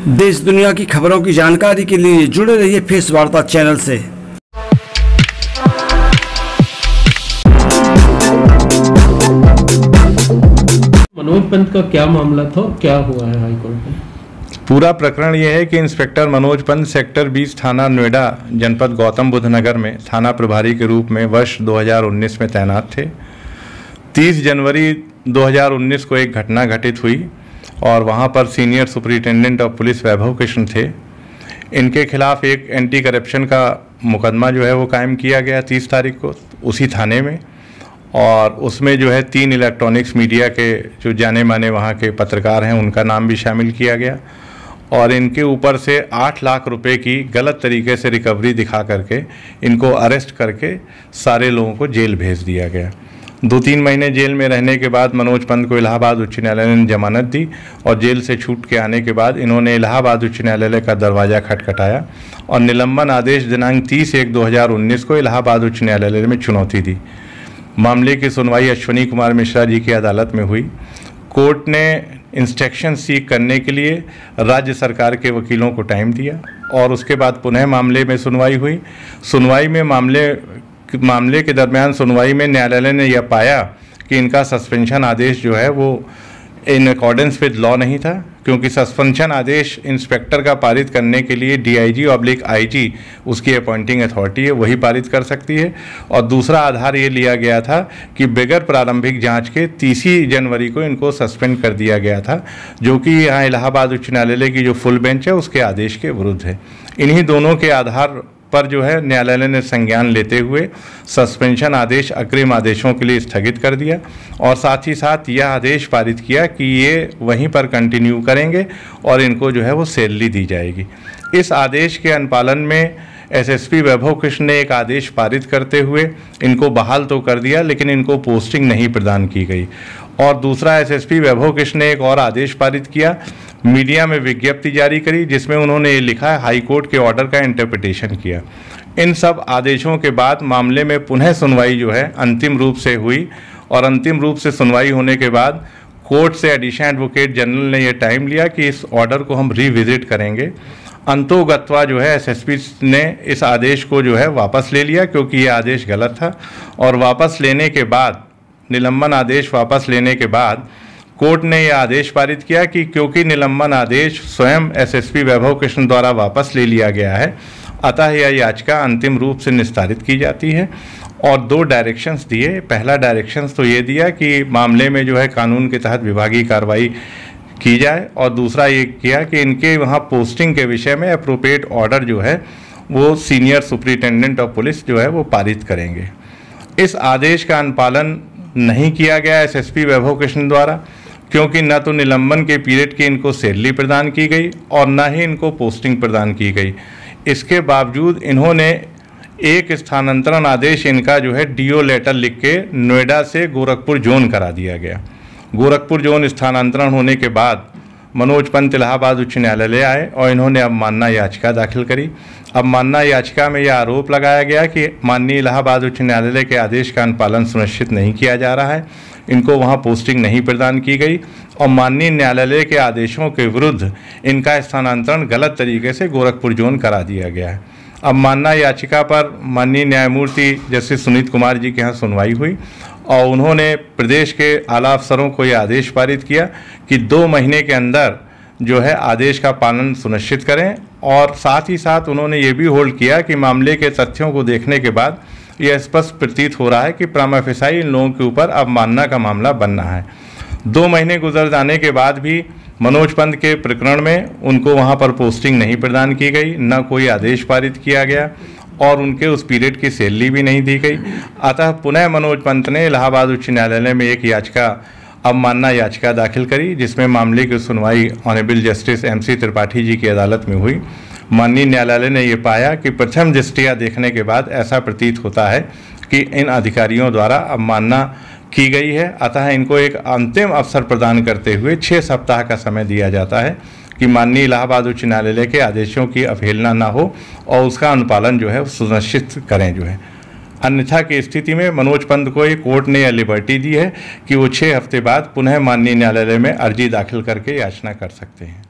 देश दुनिया की खबरों की जानकारी के लिए जुड़े रहिए फेस वार्ता चैनल से। मनोज पंत का क्या मामला था, क्या हुआ है हाईकोर्ट में? पूरा प्रकरण यह है कि इंस्पेक्टर मनोज पंत सेक्टर 20 थाना नोएडा जनपद गौतम बुद्ध नगर में थाना प्रभारी के रूप में वर्ष 2019 में तैनात थे। 30 जनवरी 2019 को एक घटना घटित हुई और वहां पर senior superintendent of police Vaibhav Krishna थे। इनके खिलाफ एक एंटी करप्शन का मुकदमा जो है वो कायम किया गया 30 तारीख को उसी थाने में, और उसमें जो है 3 इलेक्ट्रॉनिक्स मीडिया के जो जाने माने वहाँ के पत्रकार हैं उनका नाम भी शामिल किया गया और इनके ऊपर से 8 लाख रुपए की गलत तरीके से रिकवरी दिखा करके इनको अरेस्ट करके सारे लोगों को जेल भेज दिया गया। 2-3 महीने जेल में रहने के बाद मनोज पंत को इलाहाबाद उच्च न्यायालय ने जमानत दी और जेल से छूट के आने के बाद इन्होंने इलाहाबाद उच्च न्यायालय का दरवाज़ा खटखटाया और निलंबन आदेश दिनांक 30/1/2019 को इलाहाबाद उच्च न्यायालय में चुनौती दी। मामले की सुनवाई अश्विनी कुमार मिश्रा जी की अदालत में हुई। कोर्ट ने इंस्ट्रक्शन सीख करने के लिए राज्य सरकार के वकीलों को टाइम दिया और उसके बाद पुनः मामले में सुनवाई हुई। सुनवाई में मामले के दरमियान सुनवाई में न्यायालय ने यह पाया कि इनका सस्पेंशन आदेश जो है वो इन अकॉर्डेंस विद लॉ नहीं था, क्योंकि सस्पेंशन आदेश इंस्पेक्टर का पारित करने के लिए DIG/IG उसकी अपॉइंटिंग अथॉरिटी है, वही पारित कर सकती है। और दूसरा आधार ये लिया गया था कि बगैर प्रारंभिक जांच के 30 जनवरी को इनको सस्पेंड कर दिया गया था, जो कि यहाँ इलाहाबाद उच्च न्यायालय की जो फुल बेंच है उसके आदेश के विरुद्ध है। इन्हीं दोनों के आधार पर जो है न्यायालय ने संज्ञान लेते हुए सस्पेंशन आदेश अग्रिम आदेशों के लिए स्थगित कर दिया और साथ ही साथ यह आदेश पारित किया कि ये वहीं पर कंटिन्यू करेंगे और इनको जो है वो सैलरी दी जाएगी। इस आदेश के अनुपालन में SSP वैभव कृष्ण ने एक आदेश पारित करते हुए इनको बहाल तो कर दिया, लेकिन इनको पोस्टिंग नहीं प्रदान की गई। और दूसरा SSP वैभव कृष्ण ने एक और आदेश पारित किया, मीडिया में विज्ञप्ति जारी करी जिसमें उन्होंने ये लिखा है हाईकोर्ट के ऑर्डर का इंटरप्रिटेशन किया। इन सब आदेशों के बाद मामले में पुनः सुनवाई जो है अंतिम रूप से हुई और अंतिम रूप से सुनवाई होने के बाद कोर्ट से एडिशनल एडवोकेट जनरल ने यह टाइम लिया कि इस ऑर्डर को हम रिविजिट करेंगे। अंतोगत्वा जो है SSP ने इस आदेश को जो है वापस ले लिया, क्योंकि ये आदेश गलत था। और वापस लेने के बाद निलंबन आदेश वापस लेने के बाद कोर्ट ने यह आदेश पारित किया कि क्योंकि निलंबन आदेश स्वयं SSP वैभव कृष्ण द्वारा वापस ले लिया गया है, अतः यह याचिका अंतिम रूप से निस्तारित की जाती है। और 2 डायरेक्शंस दिए। पहला डायरेक्शंस तो ये दिया कि मामले में जो है कानून के तहत विभागीय कार्रवाई की जाए और दूसरा ये किया कि इनके वहाँ पोस्टिंग के विषय में अप्रोप्रिएट ऑर्डर जो है वो सीनियर सुपरिटेंडेंट ऑफ पुलिस जो है वो पारित करेंगे। इस आदेश का अनुपालन नहीं किया गया SSP वैभव कृष्ण द्वारा, क्योंकि न तो निलंबन के पीरियड की इनको सैलरी प्रदान की गई और न ही इनको पोस्टिंग प्रदान की गई। इसके बावजूद इन्होंने एक स्थानांतरण आदेश इनका जो है DO लेटर लिख के नोएडा से गोरखपुर जोन करा दिया गया। गोरखपुर जोन स्थानांतरण होने के बाद मनोज पंत इलाहाबाद उच्च न्यायालय आए और इन्होंने अवमानना याचिका दाखिल करी। अवमानना याचिका में यह आरोप लगाया गया कि माननीय इलाहाबाद उच्च न्यायालय के आदेश का अनुपालन सुनिश्चित नहीं किया जा रहा है, इनको वहां पोस्टिंग नहीं प्रदान की गई और माननीय न्यायालय के आदेशों के विरुद्ध इनका स्थानांतरण गलत तरीके से गोरखपुर जोन करा दिया गया है। अवमानना याचिका पर माननीय न्यायमूर्ति जस्टिस सुनीत कुमार जी के यहाँ सुनवाई हुई और उन्होंने प्रदेश के आला अफसरों को यह आदेश पारित किया कि 2 महीने के अंदर जो है आदेश का पालन सुनिश्चित करें। और साथ ही साथ उन्होंने ये भी होल्ड किया कि मामले के तथ्यों को देखने के बाद यह स्पष्ट प्रतीत हो रहा है कि प्रामा फेसाई इन लोगों के ऊपर अवमानना का मामला बन रहा है। 2 महीने गुजर जाने के बाद भी मनोज पंत के प्रकरण में उनको वहाँ पर पोस्टिंग नहीं प्रदान की गई, न कोई आदेश पारित किया गया और उनके उस पीरियड की सैलरी भी नहीं दी गई। अतः पुनः मनोज पंत ने इलाहाबाद उच्च न्यायालय में एक याचिका अवमानना याचिका दाखिल करी, जिसमें मामले की सुनवाई honourable justice MC Tripathi ji की अदालत में हुई। माननीय न्यायालय ने यह पाया कि प्रथम दृष्टया देखने के बाद ऐसा प्रतीत होता है कि इन अधिकारियों द्वारा अवमानना की गई है, अतः इनको एक अंतिम अवसर प्रदान करते हुए 6 सप्ताह का समय दिया जाता है कि माननीय इलाहाबाद उच्च न्यायालय के आदेशों की अवहेलना ना हो और उसका अनुपालन जो है सुनिश्चित करें जो है। अन्यथा की स्थिति में मनोज पंत को कोर्ट ने यह लिबर्टी दी है कि वो 6 हफ्ते बाद पुनः माननीय न्यायालय में अर्जी दाखिल करके याचना कर सकते हैं।